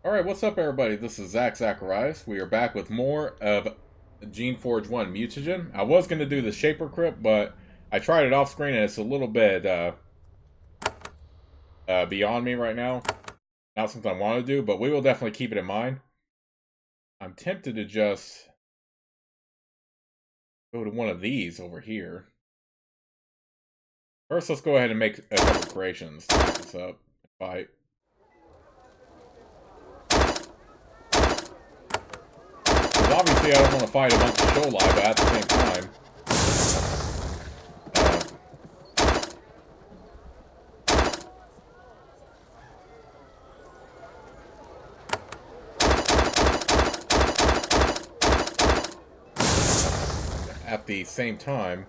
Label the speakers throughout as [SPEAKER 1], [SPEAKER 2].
[SPEAKER 1] Alright, what's up everybody? This is Zacharias. We are back with more of Geneforge 1 Mutagen. I was going to do the Shaper Crypt, but I tried it off screen and it's a little bit beyond me right now. Not something I want to do, but we will definitely keep it in mind. I'm tempted to just go to one of these over here. First, let's go ahead and make a couple creations. Back this up. Fight. Because obviously I don't want to fight a bunch of show live, but at the same time,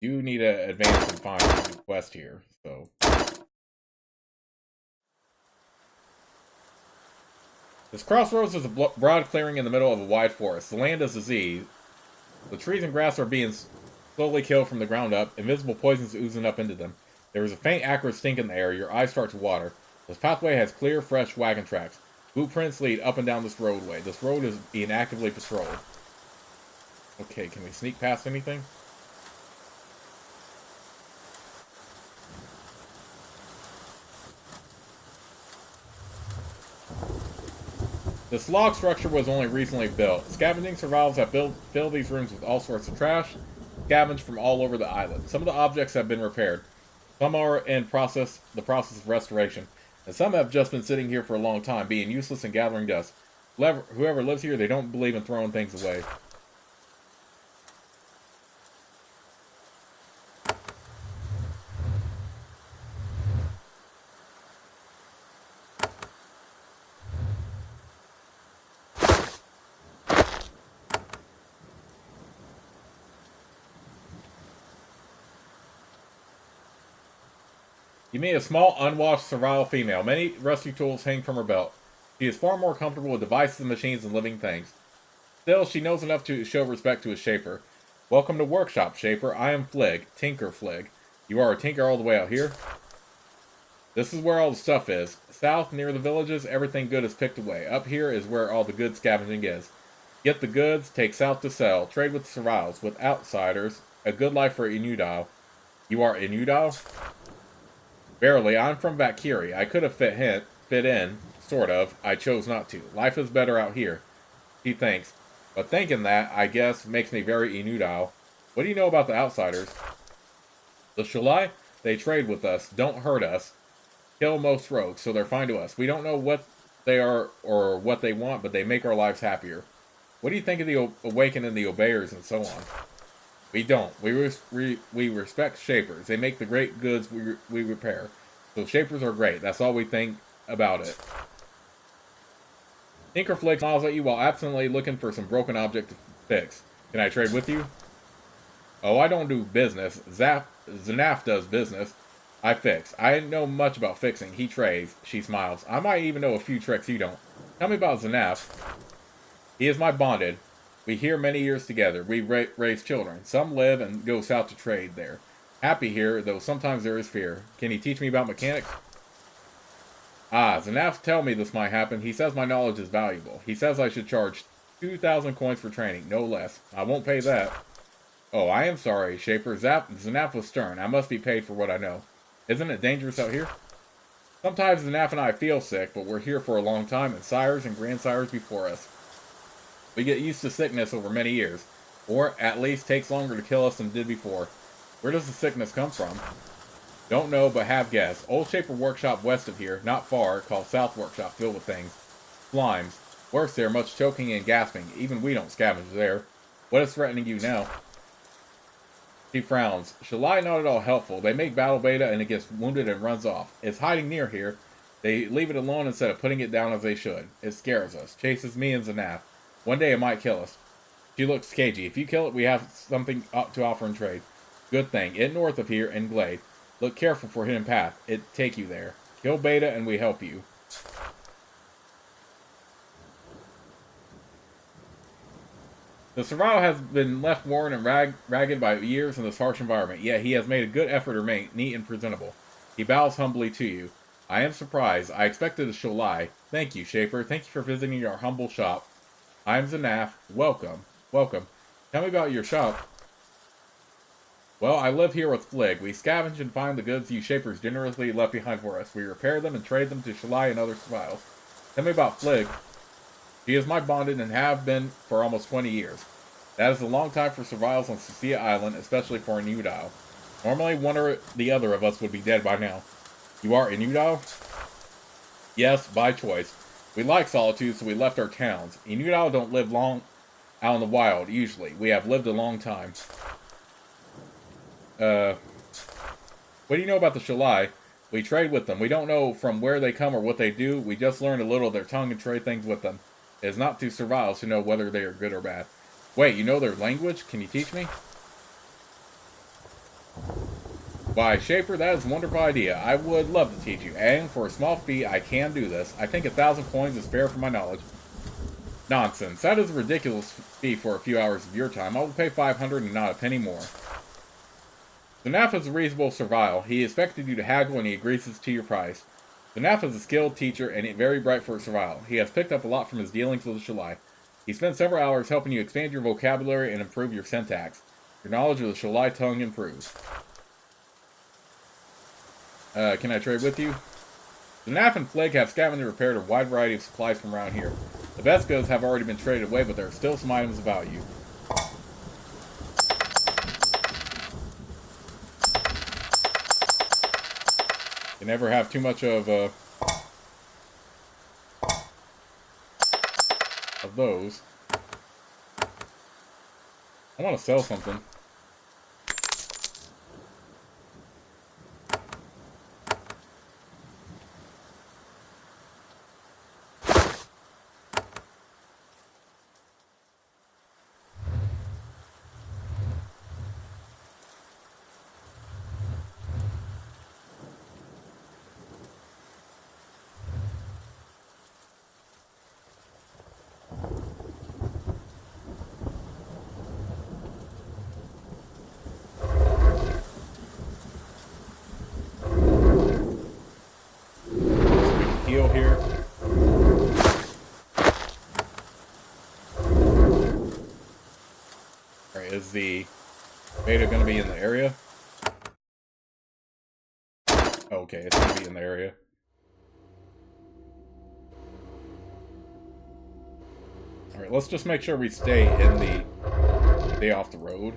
[SPEAKER 1] you need to advance and find a new quest here. So this crossroads is a broad clearing in the middle of a wide forest. The land is diseased. The trees and grass are being slowly killed from the ground up. Invisible poisons oozing up into them. There is a faint acrid stink in the air. Your eyes start to water. This pathway has clear, fresh wagon tracks. Boot prints lead up and down this roadway. This road is being actively patrolled. Okay, can we sneak past anything? This log structure was only recently built. Scavenging survivors have filled these rooms with all sorts of trash, scavenged from all over the island. Some of the objects have been repaired. Some are in the process of restoration, and some have just been sitting here for a long time, being useless and gathering dust. Whoever lives here, they don't believe in throwing things away. You meet a small, unwashed, servile female. Many rusty tools hang from her belt. She is far more comfortable with devices and machines than living things. Still, she knows enough to show respect to a Shaper. Welcome to Workshop, Shaper. I am Flig, Tinker Flig. You are a tinker all the way out here? This is where all the stuff is. South, near the villages, everything good is picked away. Up here is where all the good scavenging is. Get the goods, take south to sell. Trade with Serviles, with outsiders. A good life for Inudal. You are Inudal? Barely. I'm from Valkyrie. I could have fit in, sort of. I chose not to. Life is better out here. He thinks. But thinking that, I guess, makes me very inutile. What do you know about the outsiders? The Shalai? They trade with us. Don't hurt us. Kill most rogues, so they're fine to us. We don't know what they are or what they want, but they make our lives happier. What do you think of the Awakened and the Obeyers and so on? We don't. We respect Shapers. They make the great goods we repair. So Shapers are great. That's all we think about it. Tinkerflick smiles at you while absently looking for some broken object to fix. Can I trade with you? Oh, I don't do business. Zanaf does business. I fix. I didn't know much about fixing. He trades. She smiles. I might even know a few tricks you don't. Tell me about Zanaf. He is my bonded. We here many years together. We raise children. Some live and go south to trade there. Happy here, though sometimes there is fear. Can he teach me about mechanics? Ah, Zanaf tell me this might happen. He says my knowledge is valuable. He says I should charge 2,000 coins for training, no less. I won't pay that. Oh, I am sorry, Shaper. Zanaf was stern. I must be paid for what I know. Isn't it dangerous out here? Sometimes Zanaf and I feel sick, but we're here for a long time, and sires and grandsires before us. We get used to sickness over many years, or at least takes longer to kill us than it did before. Where does the sickness come from? Don't know, but have guessed. Old Shaper Workshop west of here, not far, called South Workshop, filled with things. Slimes. Worse there, much choking and gasping. Even we don't scavenge there. What is threatening you now? She frowns. Shalai not at all helpful. They make battle beta and it gets wounded and runs off. It's hiding near here. They leave it alone instead of putting it down as they should. It scares us. Chases me and Zanaf. One day it might kill us. She looks cagey. If you kill it, we have something to offer in trade. Good thing. It north of here in Glade. Look careful for hidden path. It take you there. Kill Beta and we help you. The survival has been left worn and ragged by years in this harsh environment, yet he has made a good effort to remain neat and presentable. He bows humbly to you. I am surprised. I expected a Sholai. Thank you, Shaper. Thank you for visiting our humble shop. I am Zanaf. Welcome. Welcome. Tell me about your shop. Well, I live here with Flig. We scavenge and find the goods you Shapers generously left behind for us. We repair them and trade them to Sholai and other survivals. Tell me about Flig. She is my bonded and have been for almost 20 years. That is a long time for survivals on Cecilia Island, especially for a Inudile. Normally, one or the other of us would be dead by now. You are Inudile? Yes, by choice. We like solitude, so we left our towns. Inudile don't live long out in the wild, usually. We have lived a long time. What do you know about the Sholai? We trade with them. We don't know from where they come or what they do. We just learned a little of their tongue and trade things with them. It is not to survivors to know whether they are good or bad. Wait, you know their language? Can you teach me? Why, Shaper, that is a wonderful idea. I would love to teach you, and for a small fee, I can do this. I think 1,000 coins is fair for my knowledge. Nonsense. That is a ridiculous fee for a few hours of your time. I will pay 500 and not a penny more. Zanaf is a reasonable survival. He expected you to haggle and he agrees to your price. Zanaf is a skilled teacher and very bright for a survival. He has picked up a lot from his dealings with the Sholai. He spent several hours helping you expand your vocabulary and improve your syntax. Your knowledge of the Sholai tongue improves. Can I trade with you? Zanaf and Flig have scavenged and repaired a wide variety of supplies from around here. The best goods have already been traded away, but there are still some items of value. You never have too much of those. I want to sell something. Heal here. Alright, is the beta going to be in the area? Okay, it's going to be in the area. Alright, let's just make sure we stay off the road.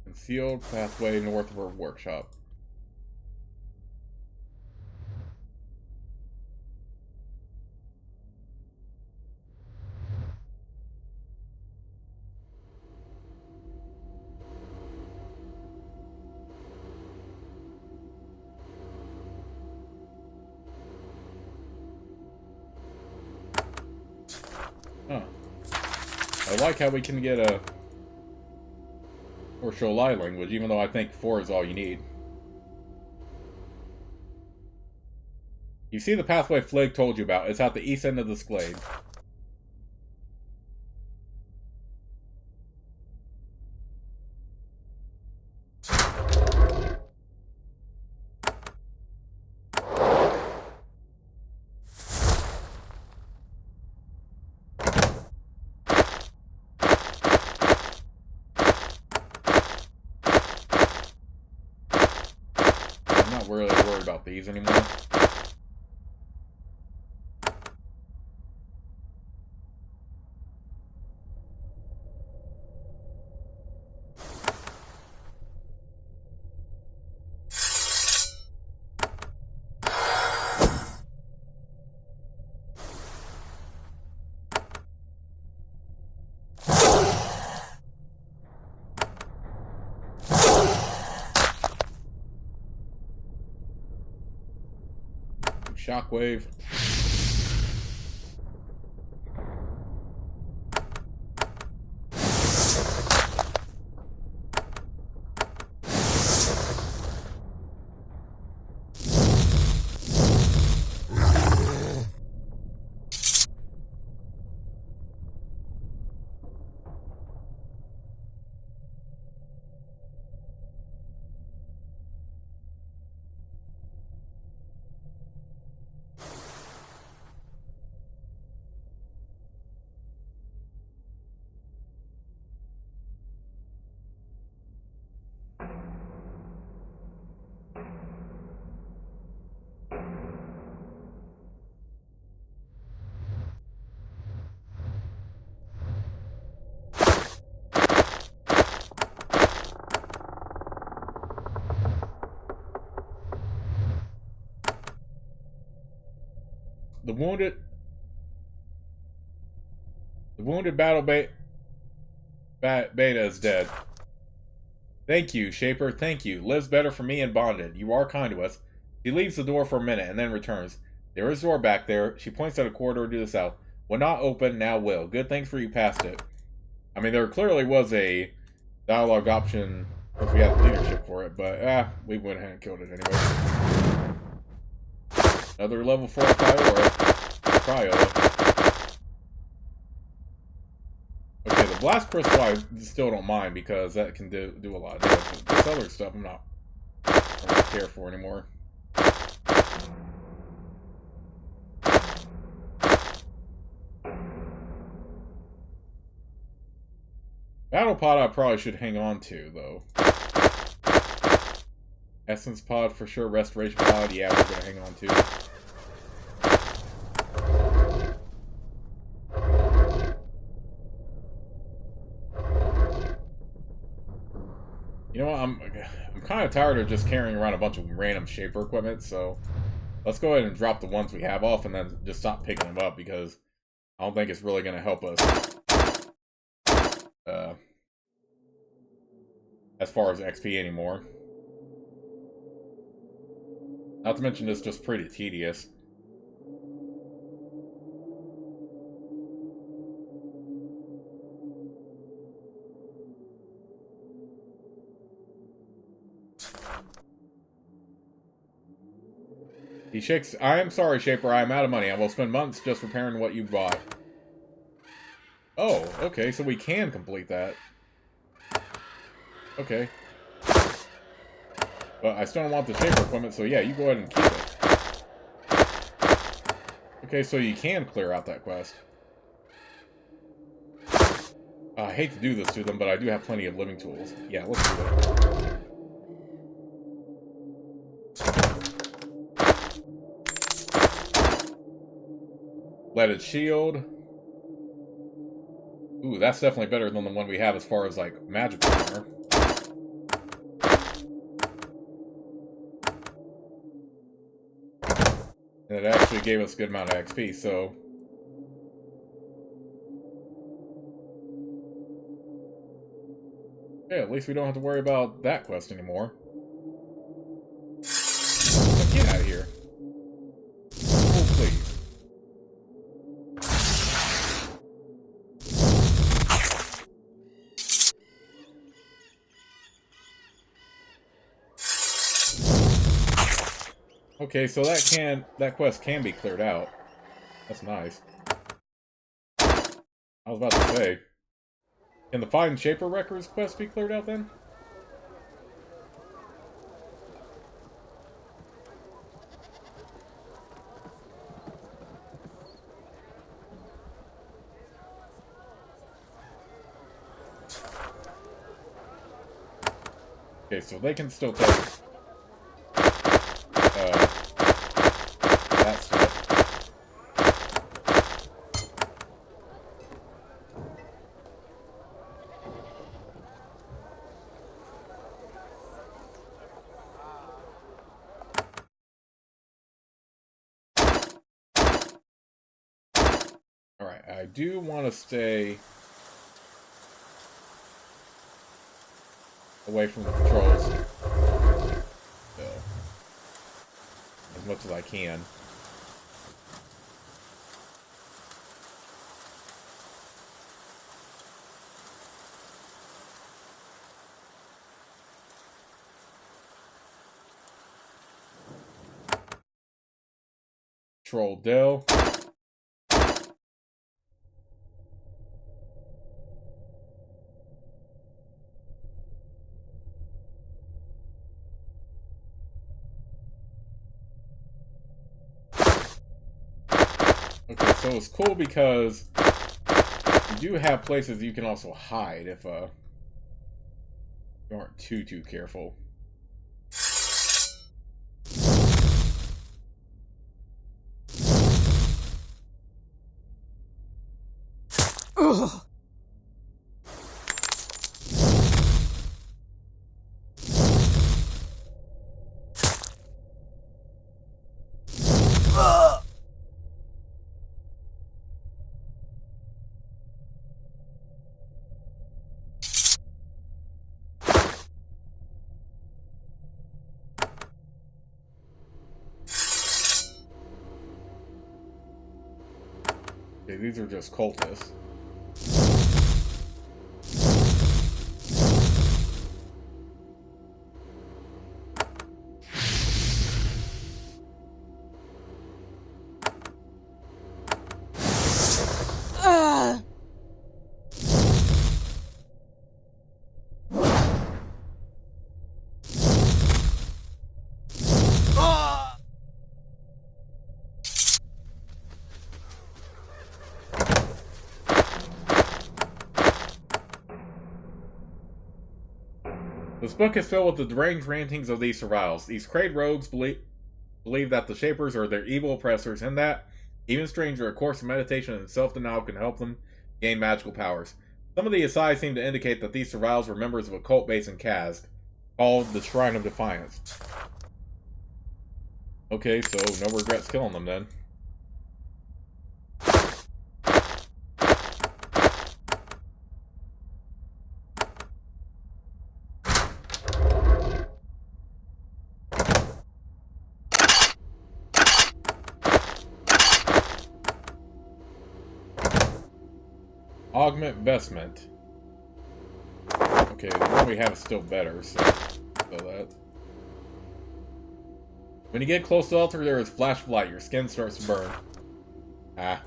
[SPEAKER 1] Concealed pathway north of our workshop. Huh. I like how we can get a or Sholai language, even though I think 4 is all you need. You see the pathway Flig told you about. It's at the east end of this glade. I'm not really worried about these anymore. Shockwave. The wounded battle beta is dead. Thank you, Shaper, thank you. Lives better for me and bonded. You are kind to us. She leaves the door for a minute and then returns. There is a door back there. She points at a corridor to the south. Will not open, now will. Good things for you past it. I mean, there clearly was a dialogue option if we had leadership for it, but we went ahead and killed it anyway. Another level 4 Fiora. Cryo. Okay, the Blast Crystal I still don't mind because that can do a lot of damage. This other stuff I don't really care for anymore. Battle Pod I probably should hang on to, though. Essence Pod for sure, Restoration Pod, yeah, we're gonna hang on to. You know what, I'm kind of tired of just carrying around a bunch of random Shaper equipment, so let's go ahead and drop the ones we have off and then just stop picking them up because I don't think it's really going to help us as far as XP anymore. Not to mention it's just pretty tedious. He shakes. I am sorry, Shaper. I am out of money. I will spend months just repairing what you bought. Oh, okay. So we can complete that. Okay. But I still don't want the Shaper equipment, so yeah, you go ahead and keep it. Okay, so you can clear out that quest. I hate to do this to them, but I do have plenty of living tools. Yeah, let's do it. Leaded shield. Ooh, that's definitely better than the one we have as far as, like, magical armor. And it actually gave us a good amount of XP, so... yeah, at least we don't have to worry about that quest anymore. But get out of here. Oh, please. Okay, so that quest can be cleared out. That's nice. I was about to say, can the Find Shaper Records quest be cleared out then? Okay, so they can still take that stuff. Alright, I do want to stay away from the patrols. So, as much as I can. Troll Dell. Okay, so it's cool because you do have places you can also hide if you aren't too careful.
[SPEAKER 2] Ugh.
[SPEAKER 1] Okay, these are just cultists.
[SPEAKER 2] Ugh.
[SPEAKER 1] This book is filled with the deranged rantings of these survivals. These crazed rogues believe that the Shapers are their evil oppressors, and that, even stranger, a course of meditation and self-denial can help them gain magical powers. Some of the asides seem to indicate that these survivals were members of a cult based in Kazg, called the Shrine of Defiance. Okay, so no regrets killing them then. Augment Vestment. Okay, the one we have is still better, so that. When you get close to the altar, there is a flash of light. Your skin starts to burn. Ah.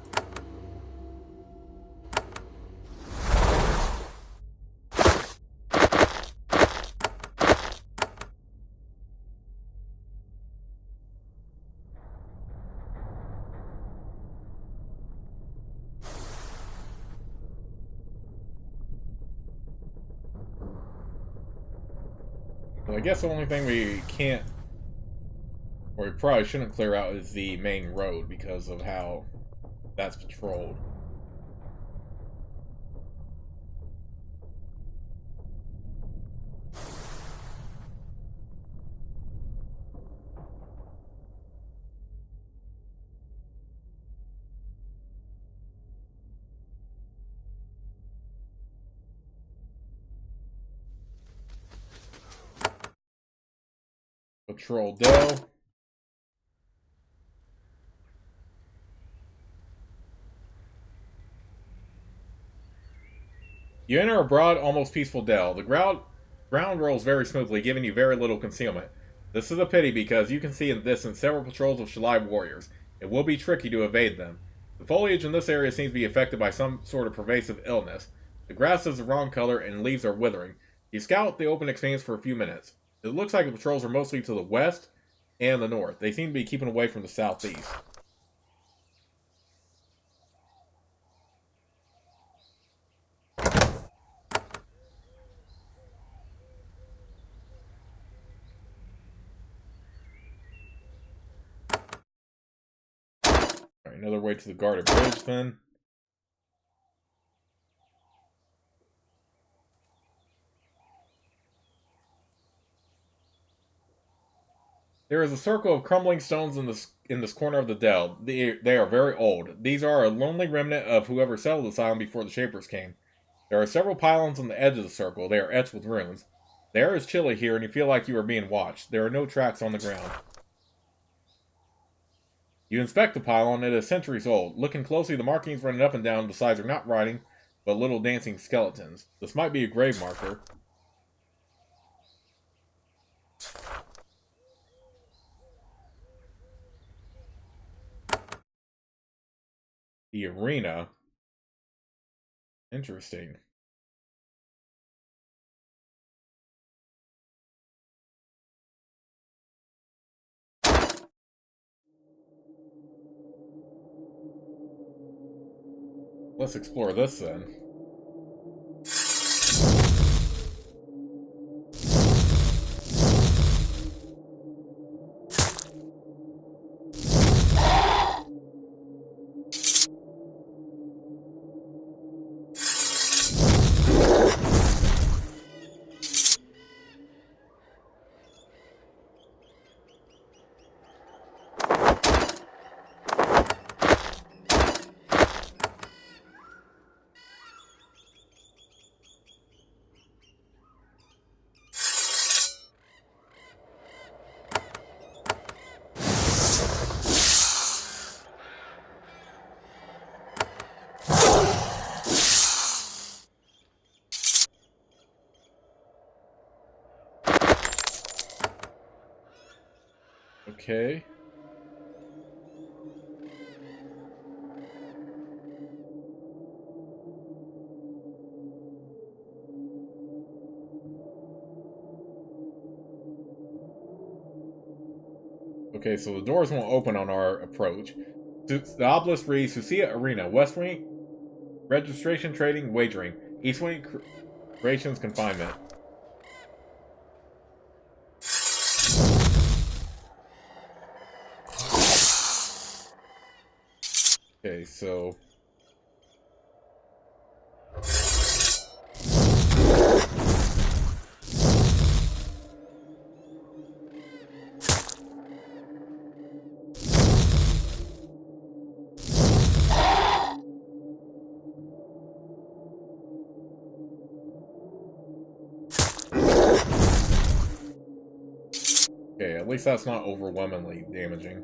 [SPEAKER 1] Well, I guess the only thing we can't, or we probably shouldn't clear out is the main road because of how that's patrolled. Patrol Dell. You enter a broad, almost peaceful dell. The ground rolls very smoothly, giving you very little concealment. This is a pity because you can see in the distance several patrols of Shalai warriors. It will be tricky to evade them. The foliage in this area seems to be affected by some sort of pervasive illness. The grass is the wrong color and leaves are withering. You scout the open expanse for a few minutes. It looks like the patrols are mostly to the west and the north. They seem to be keeping away from the southeast. Alright, another way to the guarded bridge then. There is a circle of crumbling stones in this corner of the dell. They are very old. These are a lonely remnant of whoever settled this island before the Shapers came. There are several pylons on the edge of the circle. They are etched with runes. The air is chilly here, and you feel like you are being watched. There are no tracks on the ground. You inspect the pylon. It is centuries old. Looking closely, the markings running up and down the sides are not writing, but little dancing skeletons. This might be a grave marker. The arena. Interesting. Let's explore this then. Okay. Okay, so the doors won't open on our approach. The obelisk reads Sucia Arena, West Wing, registration, trading, wagering. East Wing, creations, confinement. Okay, so... Okay, at least that's not overwhelmingly damaging.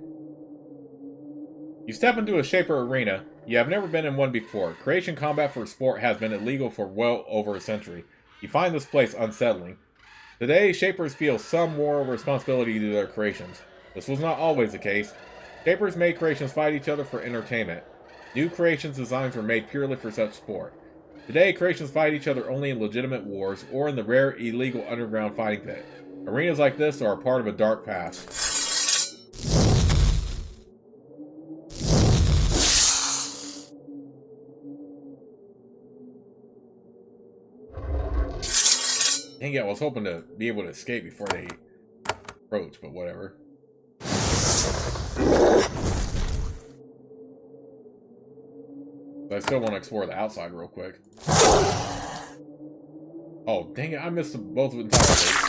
[SPEAKER 1] You step into a Shaper arena. You have never been in one before. Creation combat for sport has been illegal for well over a century. You find this place unsettling. Today, Shapers feel some moral responsibility to their creations. This was not always the case. Shapers made creations fight each other for entertainment. New creations designs were made purely for such sport. Today, creations fight each other only in legitimate wars or in the rare illegal underground fighting pit. Arenas like this are a part of a dark past. Dang it, I was hoping to be able to escape before they approach, but whatever. But I still want to explore the outside real quick. Oh, dang it, I missed them both entirely.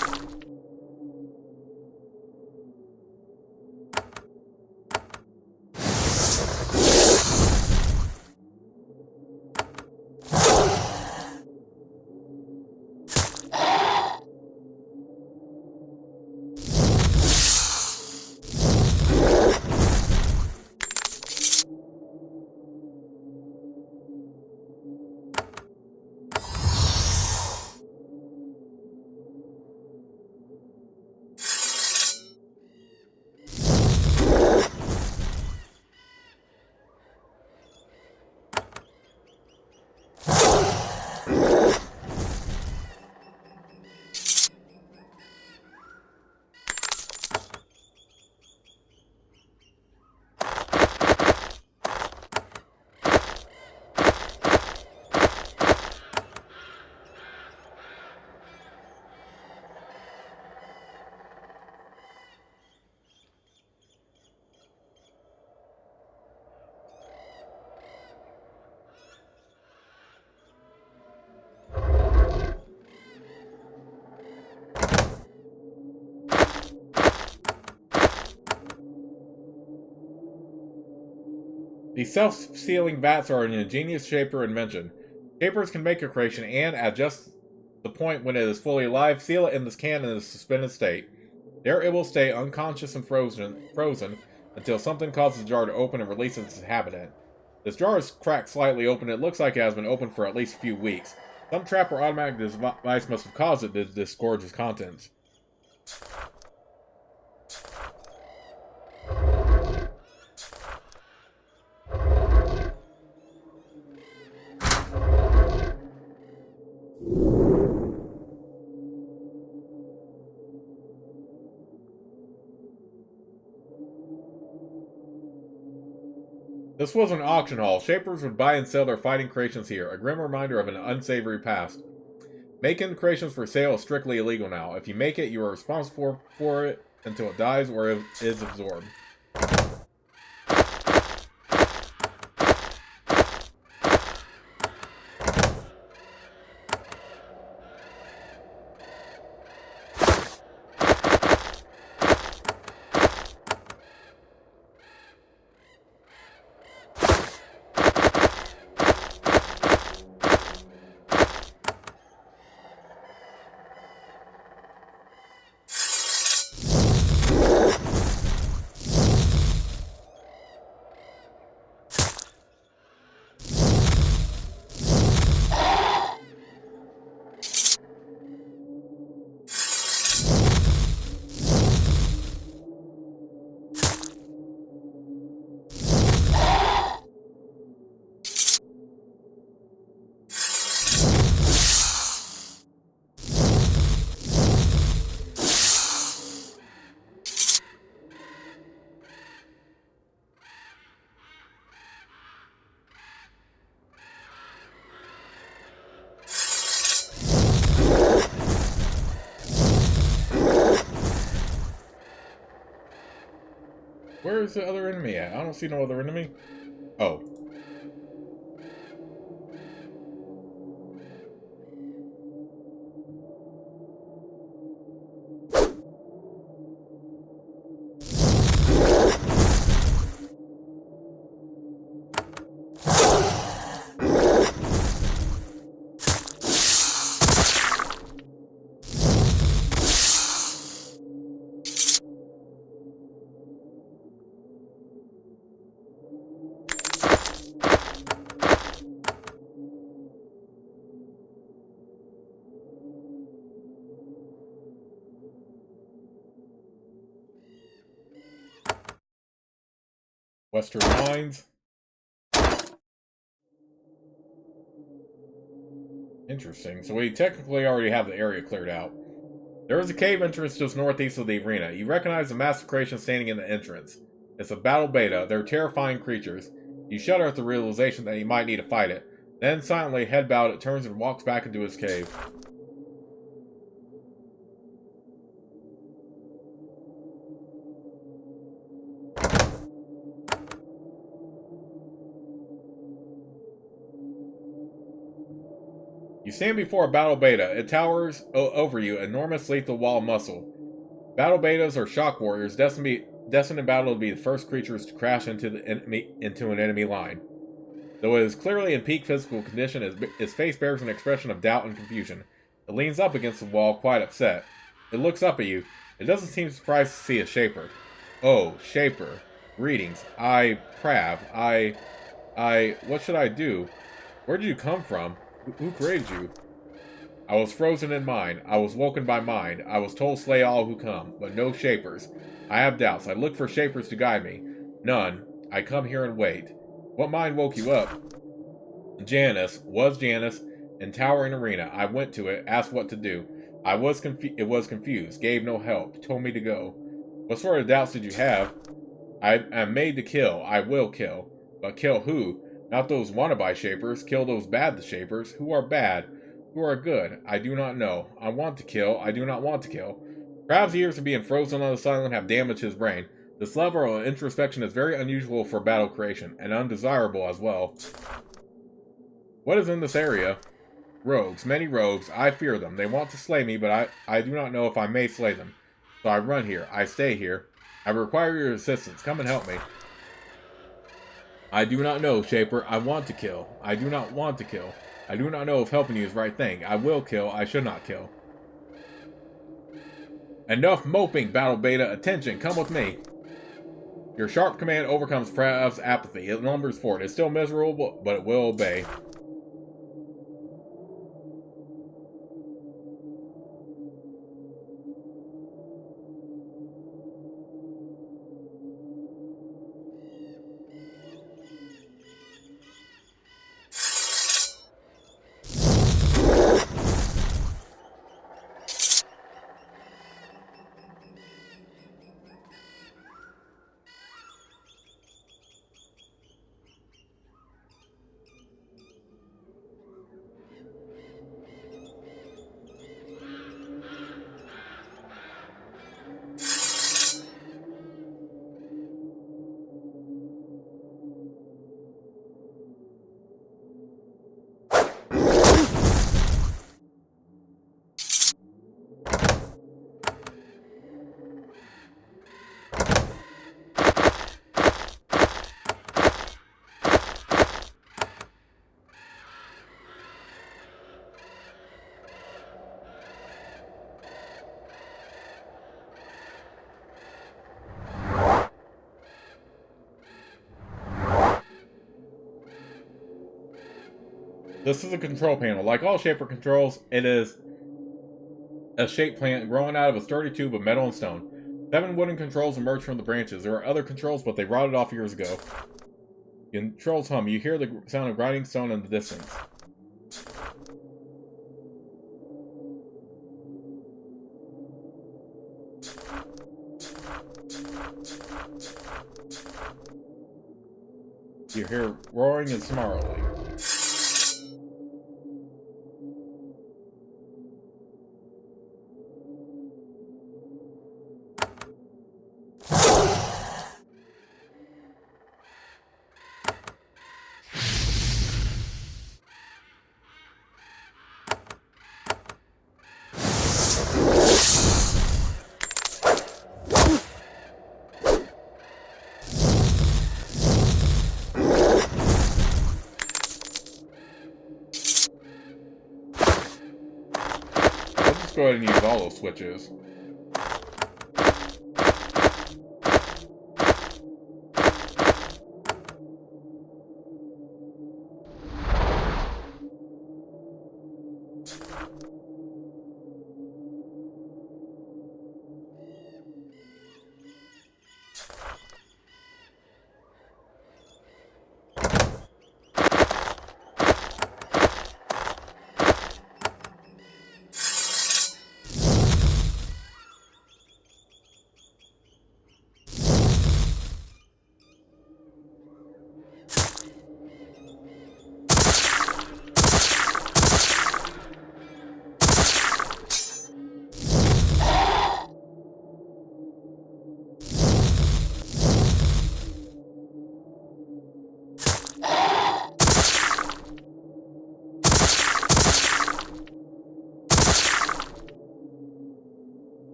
[SPEAKER 1] These self-sealing vats are an ingenious Shaper invention. Shapers can make a creation and, at just the point when it is fully alive, seal it in this can in a suspended state. There it will stay unconscious and frozen until something causes the jar to open and release its inhabitant. This jar is cracked slightly open. It looks like it has been open for at least a few weeks. Some trap or automatic device must have caused it to disgorge its contents. This was an auction hall. Shapers would buy and sell their fighting creations here, a grim reminder of an unsavory past. Making creations for sale is strictly illegal now. If you make it, you are responsible for it until it dies or is absorbed. Where's the other enemy at? I don't see no other enemy. Oh. Western Mines. Interesting. So we technically already have the area cleared out. There is a cave entrance just northeast of the arena. You recognize the massive creation standing in the entrance. It's a battle beta. They're terrifying creatures. You shudder at the realization that you might need to fight it. Then, silently, head bowed, it turns and walks back into his cave. You stand before a battle beta. It towers over you, enormous lethal wall muscle. Battle betas are shock warriors, destined in battle to be the first creatures to crash into an enemy line. Though it is clearly in peak physical condition, its face bears an expression of doubt and confusion. It leans up against the wall, quite upset. It looks up at you. It doesn't seem surprised to see a Shaper. Oh, Shaper. Greetings. What should I do? Where did you come from? Who created you? I was frozen in mind. I was woken by mind. I was told slay all who come, but no Shapers. I have doubts. I look for Shapers to guide me. None. I come here and wait. What mind woke you up? Janus, in Towering Arena. I went to it, asked what to do. It was confused, gave no help, told me to go. What sort of doubts did you have? I am made to kill. I will kill. But kill who? Not those wannabe Shapers. Kill those bad Shapers. Who are bad? Who are good? I do not know. I want to kill. I do not want to kill. Crab's years of being frozen on the island have damaged his brain. This level of introspection is very unusual for battle creation, and undesirable as well. What is in this area? Rogues. Many rogues. I fear them. They want to slay me, but I do not know if I may slay them. So I run here. I stay here. I require your assistance. Come and help me. I do not know, Shaper. I want to kill. I do not want to kill. I do not know if helping you is the right thing. I will kill. I should not kill. Enough moping, Battle Beta. Attention, come with me. Your sharp command overcomes Prav's apathy. It lumbers forward. It's still miserable, but it will obey. This is a control panel. Like all Shaper controls, it is a shape plant growing out of a sturdy tube of metal and stone. 7 wooden controls emerge from the branches. There are other controls, but they rotted off years ago. Controls hum. You hear the sound of grinding stone in the distance. You hear roaring and snarling. go ahead and use all those switches.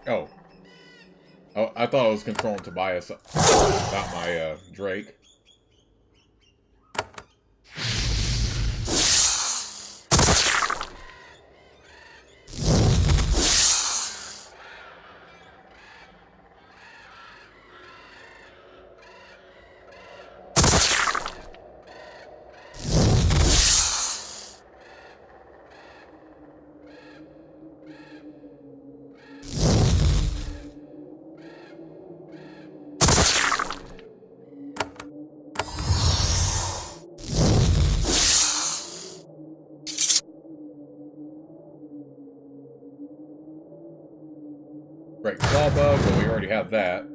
[SPEAKER 1] Oh. Oh, I thought I was controlling Tobias, not my, Drake. Right, claw bug, but we already have that.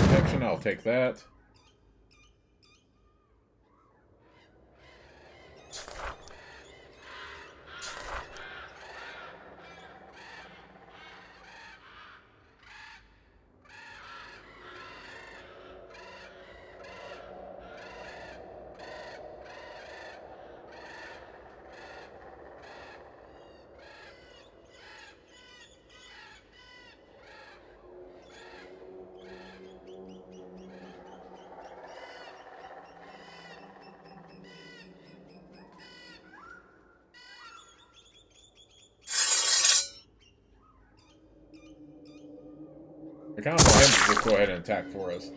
[SPEAKER 1] Protection, I'll take that. I kind of want him to just go ahead and attack for us.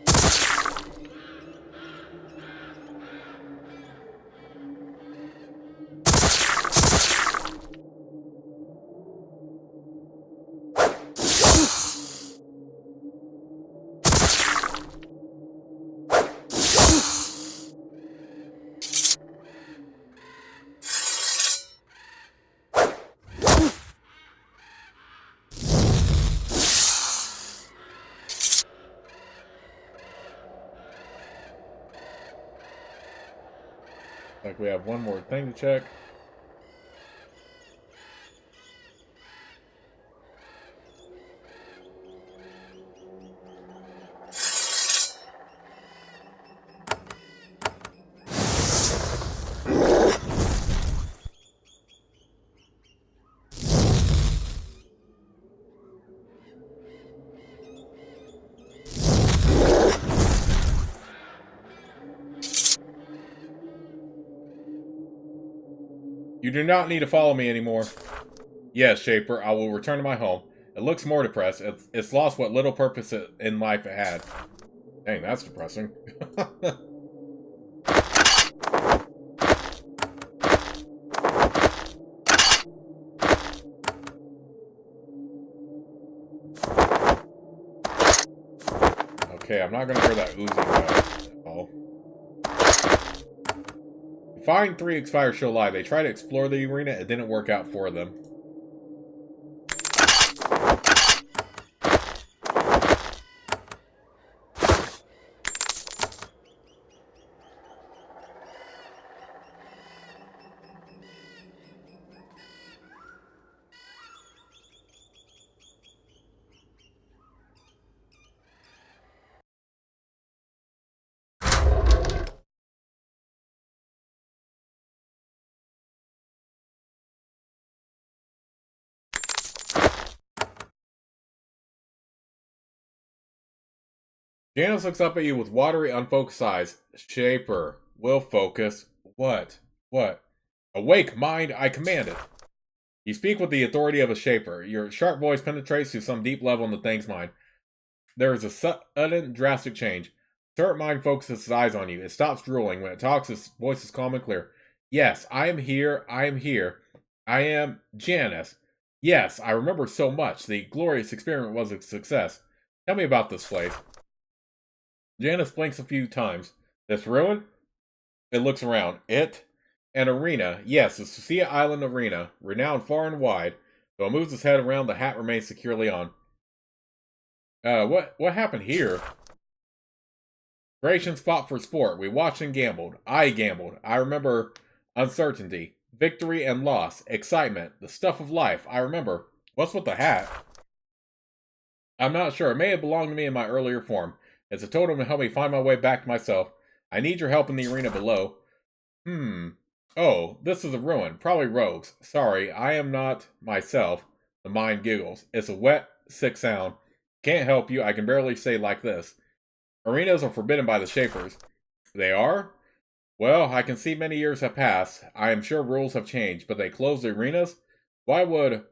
[SPEAKER 1] Like we have one more thing to check. You do not need to follow me anymore. Yes, Shaper, I will return to my home. It looks more depressed. It's lost what little purpose in life it had. Dang, that's depressing. Okay, I'm not gonna hear that oozing noise at all. Find 3 expires show live. They try to explore the arena. It didn't work out for them. Janice looks up at you with watery, unfocused eyes. Shaper. Will focus. What? What? Awake, mind, I command it. You speak with the authority of a Shaper. Your sharp voice penetrates to some deep level in the thing's mind. There is a sudden, drastic change. Serpent mind focuses its eyes on you. It stops drooling. When it talks, its voice is calm and clear. Yes, I am here. I am here. I am Janice. Yes, I remember so much. The glorious experiment was a success. Tell me about this place. Janice blinks a few times. This ruin? It looks around. An arena. Yes, the Sucia Island Arena. Renowned far and wide. Though it moves its head around, the hat remains securely on. What happened here? Creations fought for sport. We watched and gambled. I gambled. I remember uncertainty, victory and loss, excitement, the stuff of life. I remember. What's with the hat? I'm not sure. It may have belonged to me in my earlier form. It's a totem to help me find my way back to myself. I need your help in the arena below. Oh, this is a ruin. Probably rogues. Sorry, I am not myself. The mind giggles. It's a wet, sick sound. Can't help you. I can barely say like this. Arenas are forbidden by the Shapers. They are? Well, I can see many years have passed. I am sure rules have changed, but they closed the arenas? Why would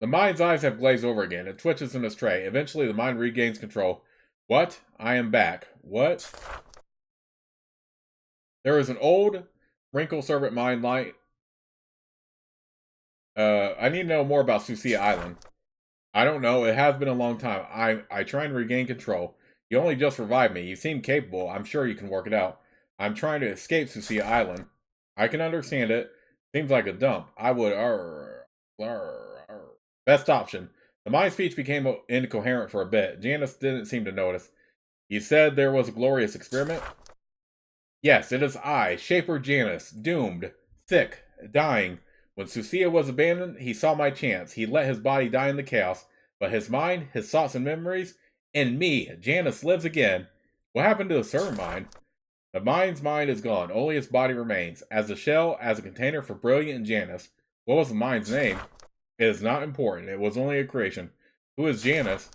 [SPEAKER 1] The mind's eyes have glazed over again. It twitches in its tray. Eventually, the mind regains control. What? I am back. What? There is an old, wrinkle servant mind light. I need to know more about Sucia Island. I don't know. It has been a long time. I try and regain control. You only just revived me. You seem capable. I'm sure you can work it out. I'm trying to escape Sucia Island. I can understand it. Seems like a dump. I would Best option. The mind speech became incoherent for a bit. Janice didn't seem to notice. You said there was a glorious experiment? Yes, it is I, Shaper Janice, doomed, sick, dying. When Sucia was abandoned, he saw my chance. He let his body die in the chaos, but his mind, his thoughts and memories, in me, Janice lives again. What happened to the servant mind? The mind's mind is gone, only its body remains, as a shell, as a container for brilliant Janice. What was the mind's name? It is not important, it was only a creation. Who is Janice?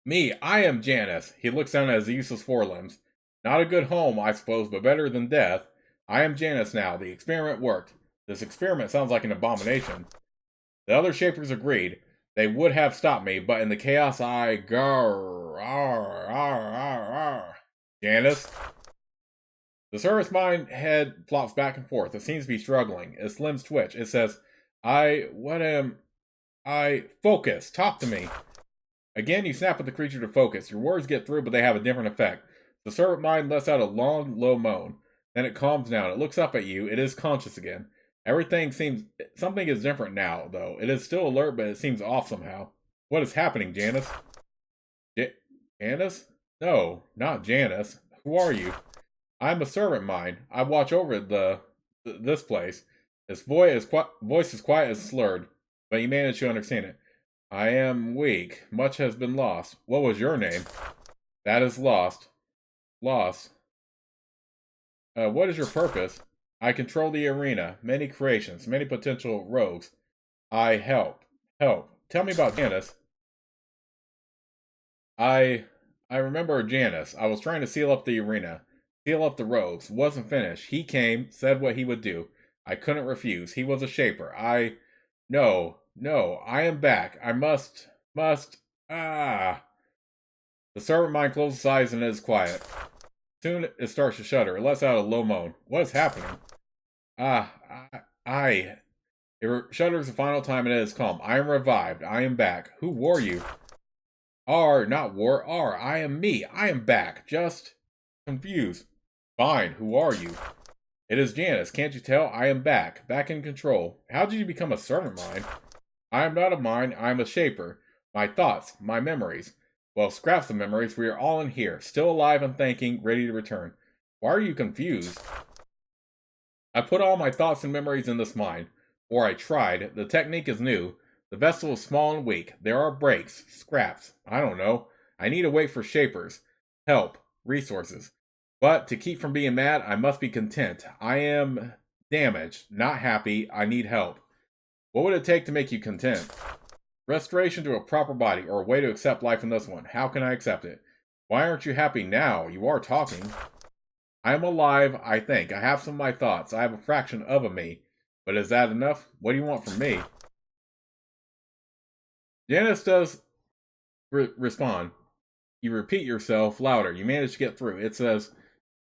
[SPEAKER 1] Me, I am Janice. He looks down at his useless forelimbs. Not a good home, I suppose, but better than death. I am Janice now. The experiment worked. This experiment sounds like an abomination. The other Shapers agreed. They would have stopped me, but in the chaos I... Janice? The service mind head flops back and forth. It seems to be struggling. Its limbs twitch. It says, Focus. Talk to me. Again, you snap at the creature to focus. Your words get through, but they have a different effect. The serpent mind lets out a long, low moan. Then it calms down. It looks up at you. It is conscious again. Something is different now, though. It is still alert, but it seems off somehow. What is happening, Janice? Janice? No, not Janice. Who are you? I'm a servant mind. I watch over this place. His voice is quiet and slurred, but you manage to understand it. I am weak. Much has been lost. What was your name? That is lost. Lost. What is your purpose? I control the arena. Many creations. Many potential rogues. I help. Help. Tell me about Janice. I remember Janice. I was trying to seal up the arena. Seal up the rogues. Wasn't finished. He came, said what he would do. I couldn't refuse. He was a shaper. No, no, I am back. I must, ah. The servant mind closes its eyes and it is quiet. Soon it starts to shudder. It lets out a low moan. What is happening? Ah, I. It shudders the final time and it is calm. I am revived. I am back. Who wore you? Not war. I am me. I am back. Just confused. Fine. Who are you? It is Janice. Can't you tell? I am back. Back in control. How did you become a servant mind? I am not a mind. I am a shaper. My thoughts. My memories. Well, scraps of memories. We are all in here. Still alive and thinking. Ready to return. Why are you confused? I put all my thoughts and memories in this mind. Or I tried. The technique is new. The vessel is small and weak. There are breaks. Scraps. I don't know. I need to wait for shapers. Help. Resources. But to keep from being mad, I must be content. I am damaged. Not happy. I need help. What would it take to make you content? Restoration to a proper body, or a way to accept life in this one. How can I accept it? Why aren't you happy now? You are talking. I am alive, I think. I have some of my thoughts. I have a fraction of a me. But is that enough? What do you want from me? Janice does respond. You repeat yourself louder. You manage to get through. It says,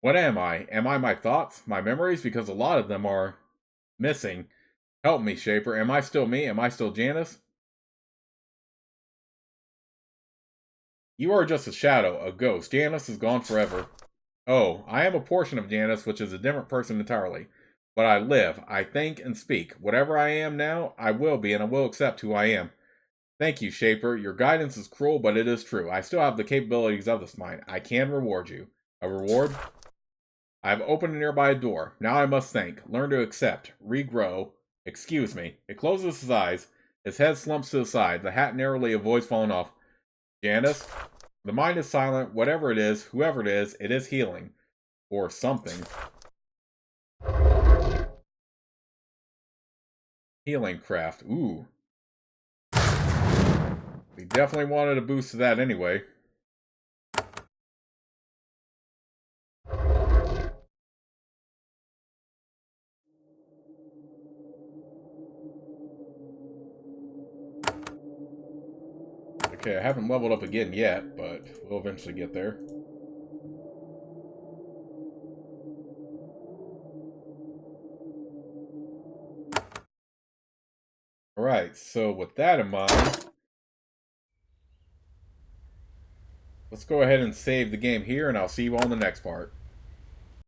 [SPEAKER 1] what am I? Am I my thoughts? My memories? Because a lot of them are missing. Help me, Shaper. Am I still me? Am I still Janice? You are just a shadow, a ghost. Janice is gone forever. Oh, I am a portion of Janice, which is a different person entirely. But I live, I think, and speak. Whatever I am now, I will be, and I will accept who I am. Thank you, Shaper. Your guidance is cruel, but it is true. I still have the capabilities of this mind. I can reward you. A reward? I have opened a nearby door. Now I must think. Learn to accept. Regrow. Excuse me. It closes his eyes. His head slumps to the side. The hat narrowly avoids falling off. Janice? The mind is silent. Whatever it is, whoever it is healing. Or something. Healing craft. Ooh. We definitely wanted a boost to that anyway. Okay, I haven't leveled up again yet, but we'll eventually get there. Alright, so with that in mind, let's go ahead and save the game here, and I'll see you all in the next part.